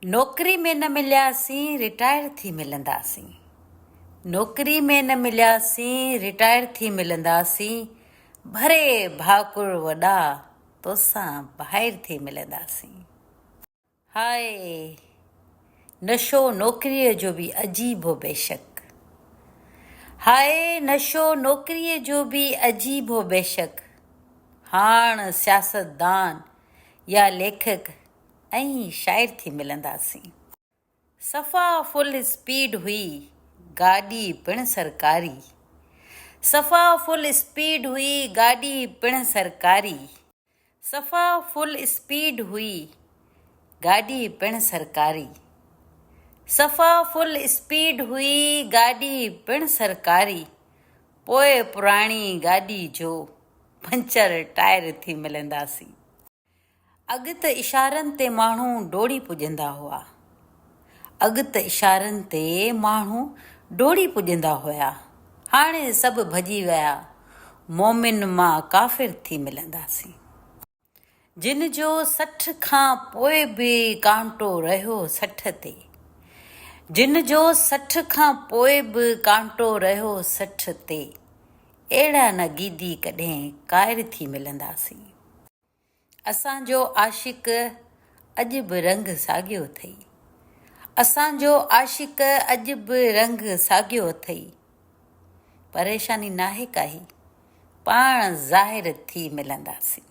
नौकरी में न मिलियासीं रिटायर थी मिलंदासीं। नौकरी में न मिलियासीं रिटायर थी मिलंदासीं। भरे भाकुर वॾा तोसां ॿाहिरि थी मिलंदासीं। हाय नशो नौकरीअ जो बि अजीब हो बेशक। हाय नशो नौकरीअ जो बि अजीब हो बेशक। हाण सियासतदान या लेखक ऐं शाइर थी मिलंदासीं। सफ़ा फुल स्पीड हुई गाॾी पिणु सरकारी। सफ़ा फुल स्पीड हुई गाॾी पिणु सरकारी। सफ़ा फुल स्पीड हुई गाॾी पिणु सरकारी। सफ़ा फुल स्पीड हुई गाॾी पिणु सरकारी। पोइ पुराणी गाॾी जो पंचर टायर थी मिलंदासीं। अॻु त इशारनि ते माण्हू डोड़ी पुॼंदा हुआ। अॻु त इशारनि ते माण्हू डोड़ी पुॼंदा हुआ। हाणे सभु भॼी विया, मोमिन मां काफ़िर थी मिलंदासीं। जिन जो 60 खां पोइ बि कांटो रहियो 60 ते। जिन जो 60 खां पोइ बि कांटो रहियो 60 ते। अहिड़ा न गीदी कॾहिं काइर थी मिलंदासीं। असांजो आशिक़ अॼु बि रंग साॻियो अथई। असांजो आशिक़ अॼु बि रंग साॻियो अथई। परेशानी नाहे काई, पाण ज़ाहिर थी मिलंदासीं।